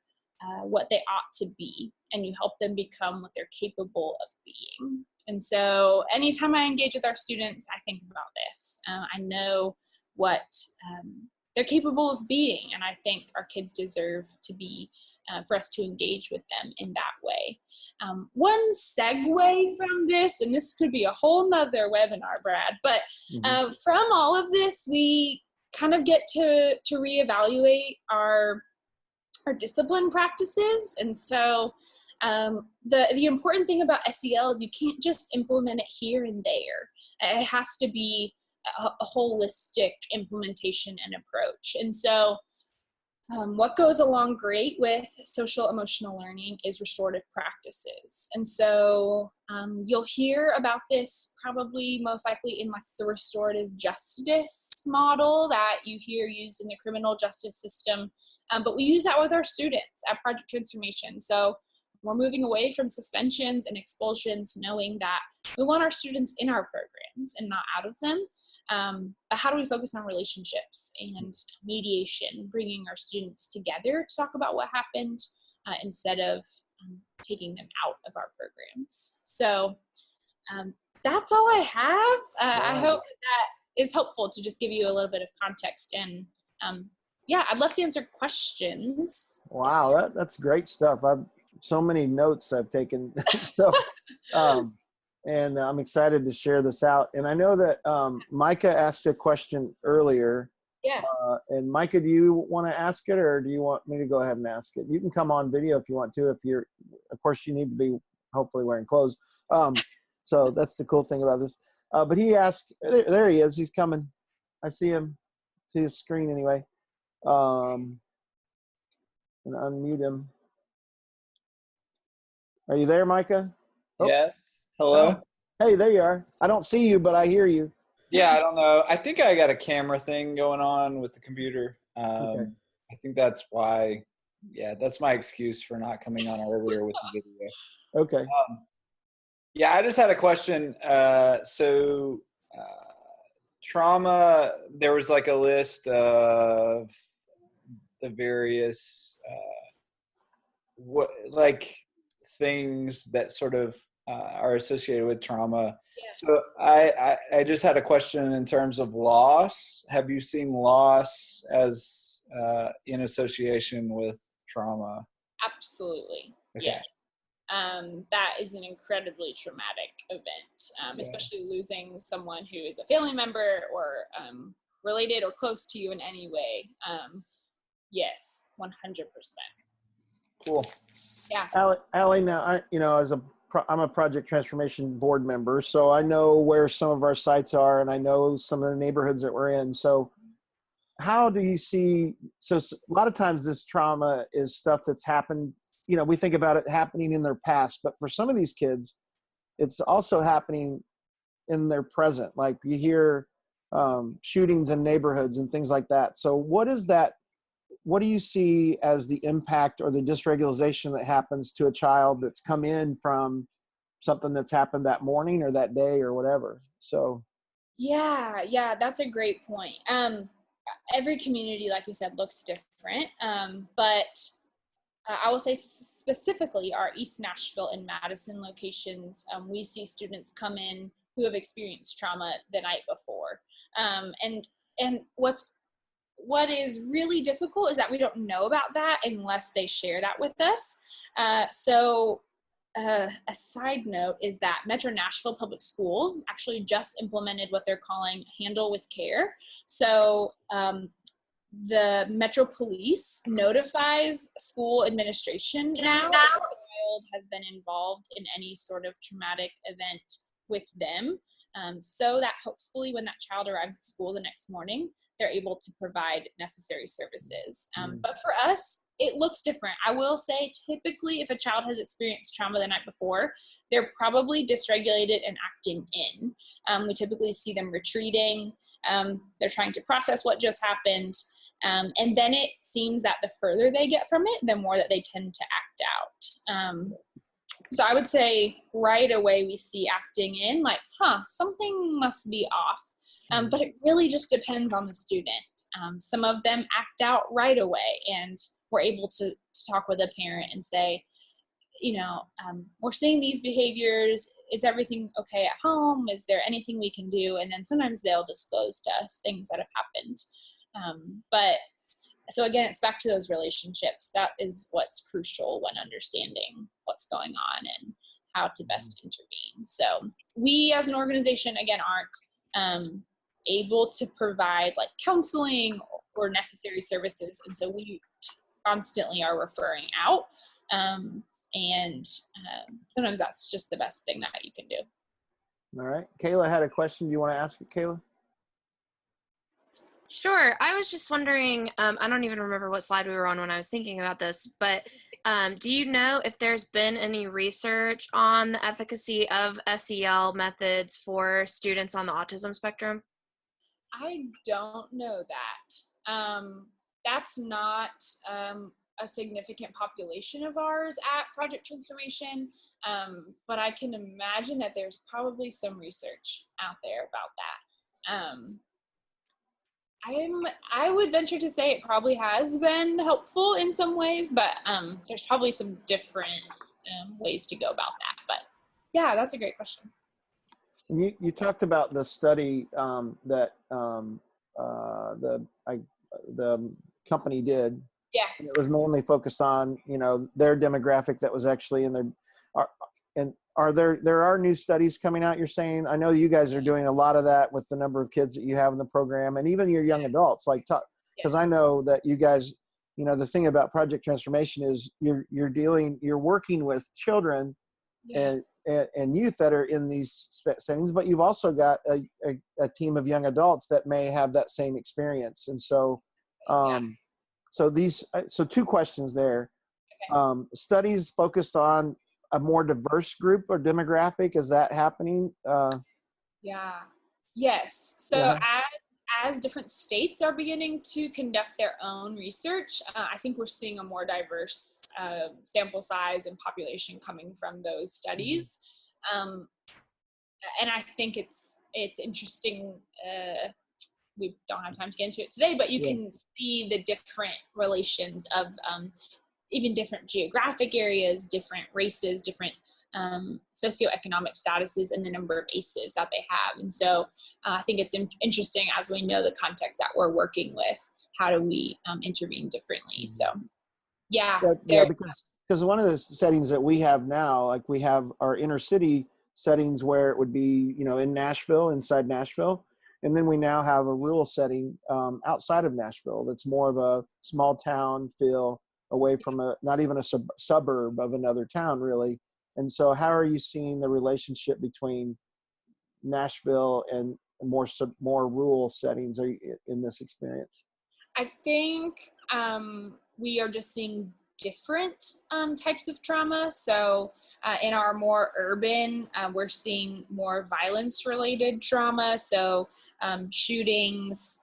what they ought to be, and you help them become what they're capable of being. And so anytime I engage with our students, I think about this. I know what they're capable of being, and I think our kids deserve to be for us to engage with them in that way. One segue from this, and this could be a whole nother webinar, Brad, but from all of this, we kind of get to reevaluate our discipline practices. And so the important thing about SEL is you can't just implement it here and there. It has to be a holistic implementation and approach. And so what goes along great with social emotional learning is restorative practices. And so you'll hear about this probably most likely in like the restorative justice model that you hear used in the criminal justice system. But we use that with our students at Project Transformation. So we're moving away from suspensions and expulsions, knowing that we want our students in our programs and not out of them. But how do we focus on relationships and mediation, bringing our students together to talk about what happened instead of taking them out of our programs? So that's all I have. I hope that is helpful to just give you a little bit of context. And yeah, I'd love to answer questions. Wow, that's great stuff. I've so many notes I've taken. So, and I'm excited to share this out. And I know that Micah asked a question earlier. Yeah. And Micah, do you want to ask it, or do you want me to go ahead and ask it? You can come on video if you want to. If you're, of course, you need to be hopefully wearing clothes. So that's the cool thing about this. But he asked. There he is. He's coming. I see him. See his screen anyway. And unmute him. Are you there, Micah? Oh. Yes. Hello. Oh. Hey, there you are. I don't see you, but I hear you. Yeah, I don't know. I think I got a camera thing going on with the computer. Okay. I think that's why. Yeah, that's my excuse for not coming on earlier with the video. Okay. Yeah, I just had a question. Trauma, there was like a list of the various things that sort of are associated with trauma. Yeah. So I just had a question in terms of loss. Have you seen loss as in association with trauma? Absolutely. Okay. Yes. That is an incredibly traumatic event, especially losing someone who is a family member or related or close to you in any way. Yes, 100%. Cool. Yeah. Allie, now I'm a Project Transformation board member, so I know where some of our sites are, and I know some of the neighborhoods that we're in. So how do you see, so a lot of times this trauma is stuff that's happened, we think about it happening in their past, but for some of these kids, it's also happening in their present. Like you hear shootings in neighborhoods and things like that. So what do you see as the impact or the dysregulation that happens to a child that's come in from something that's happened that morning or that day or whatever? So Yeah, that's a great point. every community, like you said, looks different. But I will say specifically our East Nashville and Madison locations, we see students come in who have experienced trauma the night before. And what is really difficult is that we don't know about that unless they share that with us. So a side note is that Metro Nashville Public Schools actually just implemented what they're calling Handle with Care. So the Metro Police notifies school administration now if a child has been involved in any sort of traumatic event with them, so that hopefully when that child arrives at school the next morning, they're able to provide necessary services. But for us, it looks different. I will say typically if a child has experienced trauma the night before, they're probably dysregulated and acting in. We typically see them retreating. They're trying to process what just happened. And then it seems that the further they get from it, the more that they tend to act out. So I would say right away we see acting in, like, something must be off. But it really just depends on the student. Some of them act out right away, and we're able to talk with a parent and say, we're seeing these behaviors. Is everything okay at home? Is there anything we can do? And then sometimes they'll disclose to us things that have happened. But so again, it's back to those relationships. That is what's crucial when understanding what's going on and how to best intervene. So we as an organization, again, aren't able to provide like counseling or necessary services. And so we constantly are referring out. And sometimes that's just the best thing that you can do. All right. Kayla had a question. Do you want to ask it, Kayla? Sure. I was just wondering, I don't even remember what slide we were on when I was thinking about this, but do you know if there's been any research on the efficacy of SEL methods for students on the autism spectrum? I don't know that. That's not a significant population of ours at Project Transformation, but I can imagine that there's probably some research out there about that. I would venture to say it probably has been helpful in some ways, but there's probably some different ways to go about that. But yeah, that's a great question. You talked about the study that the company did. Yeah. And it was mainly focused on their demographic that was actually in their. Are there new studies coming out? You're saying, I know you guys are doing a lot of that with the number of kids that you have in the program, and even your young adults. Like, because I know that you guys, the thing about Project Transformation is you're working with children and youth that are in these settings, but you've also got a team of young adults that may have that same experience. And so, so two questions there. Okay. Studies focused on a more diverse group or demographic, is that happening? Yes. So as different states are beginning to conduct their own research, I think we're seeing a more diverse sample size and population coming from those studies. And I think it's interesting. We don't have time to get into it today, but you can see the different relations of even different geographic areas, different races, different socioeconomic statuses, and the number of ACEs that they have. And so I think it's interesting as we know the context that we're working with, how do we intervene differently? So because one of the settings that we have now, like we have our inner city settings where it would be, in Nashville, inside Nashville. And then we now have a rural setting outside of Nashville that's more of a small town feel, away from not even a suburb of another town, really. And so how are you seeing the relationship between Nashville and more rural settings in this experience? I think we are just seeing different types of trauma. So in our more urban, we're seeing more violence-related trauma. So shootings,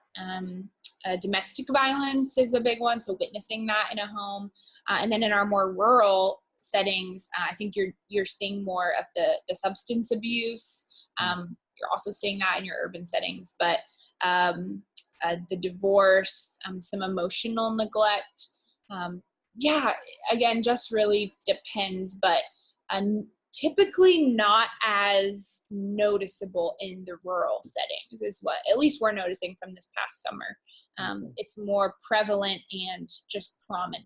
domestic violence is a big one. So witnessing that in a home. And then in our more rural settings, I think you're seeing more of the substance abuse. You're also seeing that in your urban settings. But the divorce, some emotional neglect. Yeah, again, just really depends, but typically not as noticeable in the rural settings is what at least we're noticing from this past summer. It's more prevalent and just prominent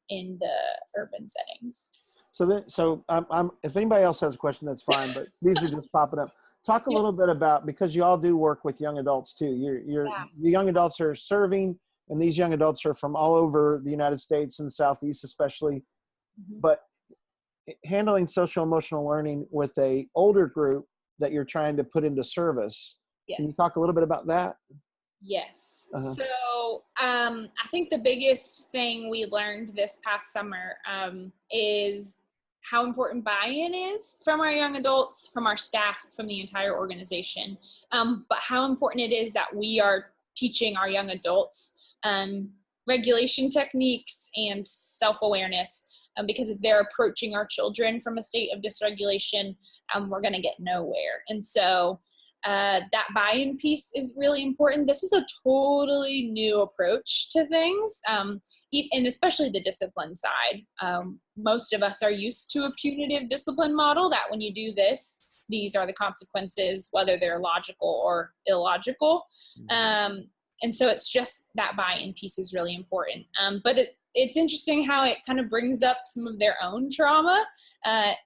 in the urban settings. So if anybody else has a question, that's fine, but these are just popping up. Talk a little bit about, because you all do work with young adults too. The young adults are serving, and these young adults are from all over the United States and Southeast especially. But handling social emotional learning with a older group that you're trying to put into service. Can you talk a little bit about that? Yes. So I think the biggest thing we learned this past summer is how important buy-in is from our young adults, from our staff, from the entire organization. But how important it is that we are teaching our young adults regulation techniques and self-awareness. Because if they're approaching our children from a state of dysregulation, we're going to get nowhere. And so that buy-in piece is really important. This is a totally new approach to things, and especially the discipline side. Most of us are used to a punitive discipline model that when you do this, these are the consequences, whether they're logical or illogical. And so it's just that buy-in piece is really important. But it's interesting how it kind of brings up some of their own trauma.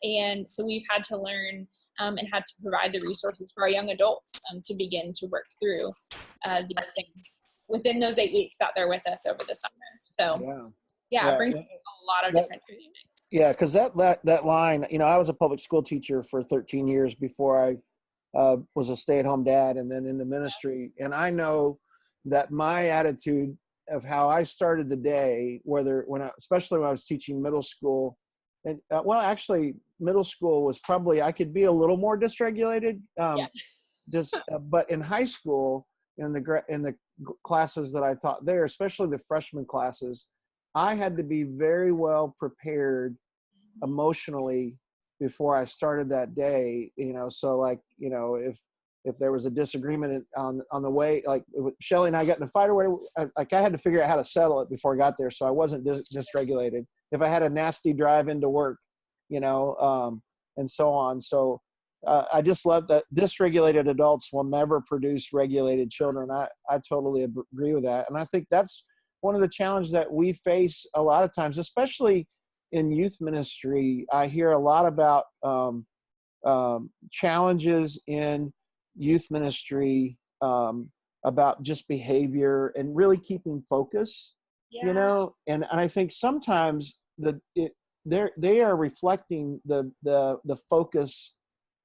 And so we've had to learn and had to provide the resources for our young adults to begin to work through these things within those 8 weeks that they're with us over the summer. So it brings up a lot of different dynamics. Yeah, because that line, I was a public school teacher for 13 years before I was a stay-at-home dad and then in the ministry. And I know that my attitude of how I started the day, especially when I was teaching middle school, and actually middle school was probably, I could be a little more dysregulated. But in high school, in the classes that I taught there, especially the freshman classes, I had to be very well prepared emotionally before I started that day. So if there was a disagreement on the way, like Shelly and I got in a fight or whatever, I had to figure out how to settle it before I got there, so I wasn't dysregulated. If I had a nasty drive into work, and so on. So I just love that dysregulated adults will never produce regulated children. I totally agree with that. And I think that's one of the challenges that we face a lot of times, especially in youth ministry. I hear a lot about challenges in youth ministry about just behavior and really keeping focus, and I think sometimes they are reflecting the focus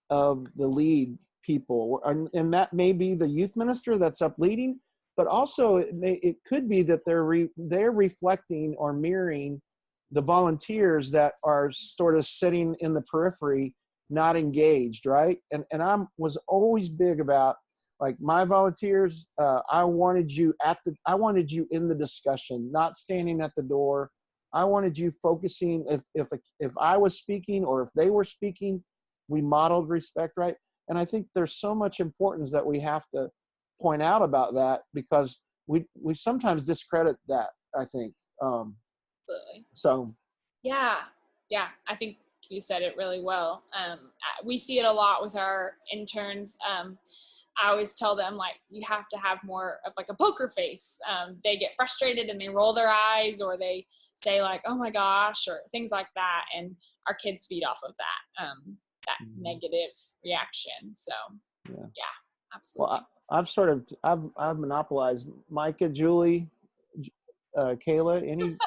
of the lead people, and that may be the youth minister that's up leading, but also it could be that they're reflecting or mirroring the volunteers that are sort of sitting in the periphery, not engaged, right? And I was always big about, like, my volunteers, I wanted you in the discussion, not standing at the door. I wanted you focusing. If I was speaking or if they were speaking, we modeled respect, right? And I think there's so much importance that we have to point out about that, because we sometimes discredit that, I think. Absolutely. So. Yeah, I think you said it really well. We see it a lot with our interns. I always tell them, like, you have to have more of like a poker face. They get frustrated and they roll their eyes, or they say like, oh my gosh, or things like that. And our kids feed off of that negative reaction. So yeah, absolutely. Well, I've monopolized. Micah, Julie, Kayla, any?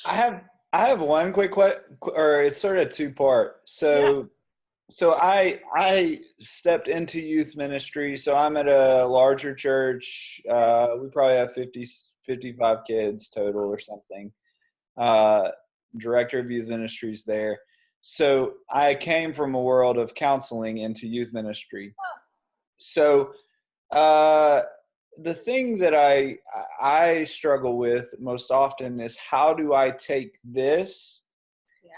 I have one quick question, or it's sort of two-part. So I stepped into youth ministry. So I'm at a larger church. We probably have 55 kids total or something. Director of youth ministries there. So I came from a world of counseling into youth ministry. So the thing that I struggle with most often is, how do I take this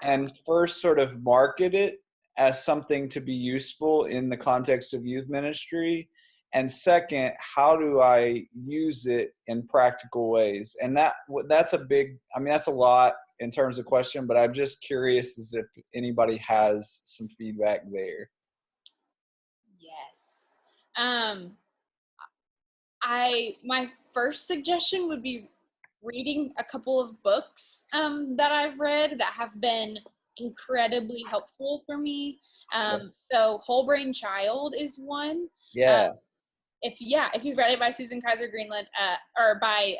and first sort of market it as something to be useful in the context of youth ministry, And second, how do I use it in practical ways? And that's that's a lot in terms of question, but I'm just curious as if anybody has some feedback there. Yes. My first suggestion would be reading a couple of books that I've read that have been incredibly helpful for me. So Whole Brain Child is one. Yeah. If you've read it by Susan Kaiser Greenland, or by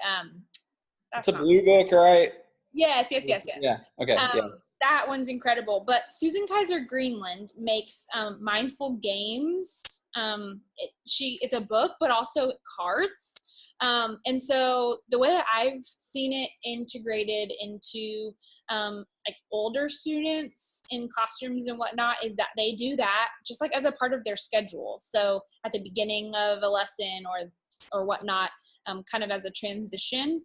It's a blue book, right? Yes. Yeah. Okay. Yeah. That one's incredible. But Susan Kaiser Greenland makes mindful games. It's a book, but also cards. And so the way I've seen it integrated into like older students in classrooms and whatnot is that they do that just like as a part of their schedule. So at the beginning of a lesson or whatnot, kind of as a transition,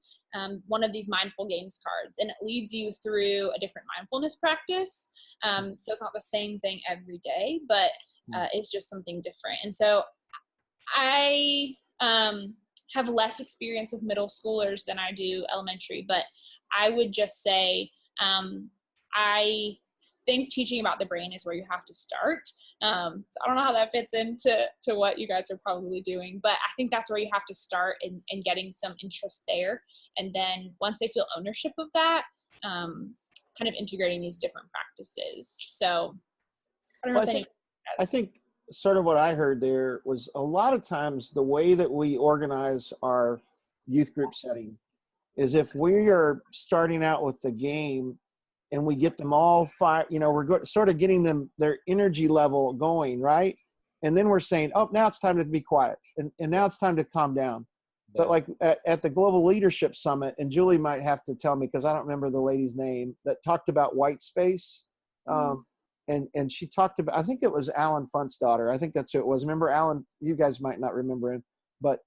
one of these mindful games cards, and it leads you through a different mindfulness practice. So it's not the same thing every day, but it's just something different. And so I have less experience with middle schoolers than I do elementary, but I would just say I think teaching about the brain is where you have to start. So I don't know how that fits into what you guys are probably doing, but I think that's where you have to start in getting some interest there. And then once they feel ownership of that, kind of integrating these different practices. So I don't know if anyone has. I think sort of what I heard there was a lot of times the way that we organize our youth group setting is if we are starting out with the game and we get them all we're sort of getting them their energy level going, right? And then we're saying, oh, now it's time to be quiet. And now it's time to calm down. Yeah. But like at the Global Leadership Summit, and Julie might have to tell me because I don't remember the lady's name, that talked about white space. And she talked about, I think it was Alan Funt's daughter. I think that's who it was. Remember Alan? You guys might not remember him, but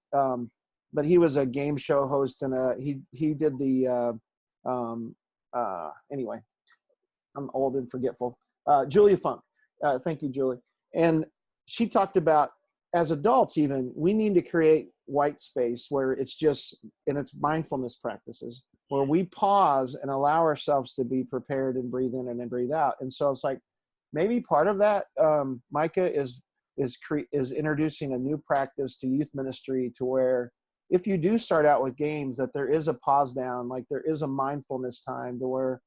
he was a game show host and he did the, anyway, I'm old and forgetful. Julia Funk. Thank you, Julie. And she talked about, as adults even, we need to create white space where it's just, and it's mindfulness practices, where we pause and allow ourselves to be prepared and breathe in and then breathe out. And so it's like, maybe part of that, Micah, is introducing a new practice to youth ministry to where if you do start out with games, that there is a pause down, like there is a mindfulness time to where,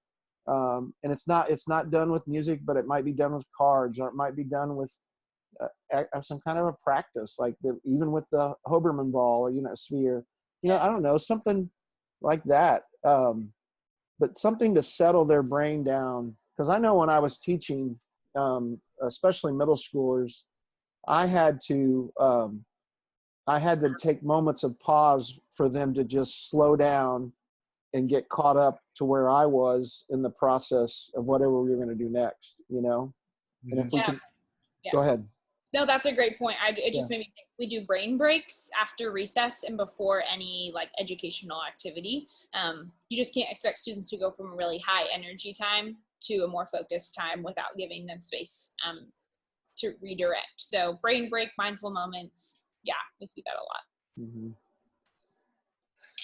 and it's not done with music, but it might be done with cards, or it might be done with some kind of a practice, like even with the Hoberman ball or, sphere, I don't know, something like that. But something to settle their brain down. Because I know when I was teaching, especially middle schoolers, I had to take moments of pause for them to just slow down and get caught up to where I was in the process of whatever we were going to do next, And if we can, go ahead. No, that's a great point. It just made me think we do brain breaks after recess and before any like educational activity. You just can't expect students to go from a really high energy time to a more focused time without giving them space to redirect. So brain break, mindful moments. Yeah, we see that a lot. Mm-hmm.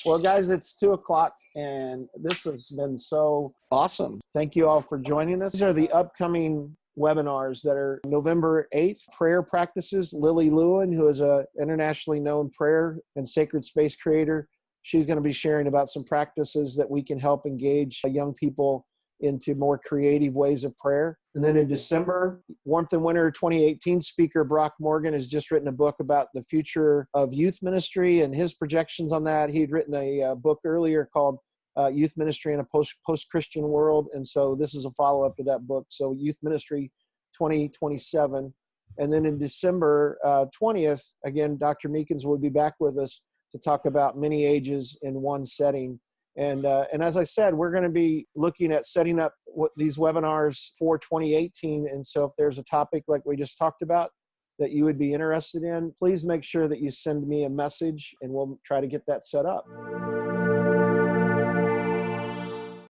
Well, guys, it's 2:00 and this has been so awesome. Thank you all for joining us. These are the upcoming webinars that are November 8th, prayer practices. Lily Lewin, who is a internationally known prayer and sacred space creator, she's going to be sharing about some practices that we can help engage young people into more creative ways of prayer. And then in December, Warmth and Winter 2018, speaker Brock Morgan has just written a book about the future of youth ministry and his projections on that. He'd written a book earlier called Youth Ministry in a Post-Christian World. And so this is a follow-up to that book. So Youth Ministry 2027. And then in December 20th, again, Dr. Meekins will be back with us to talk about many ages in one setting. And as I said, we're going to be looking at setting up these webinars for 2018. And so if there's a topic like we just talked about that you would be interested in, please make sure that you send me a message and we'll try to get that set up.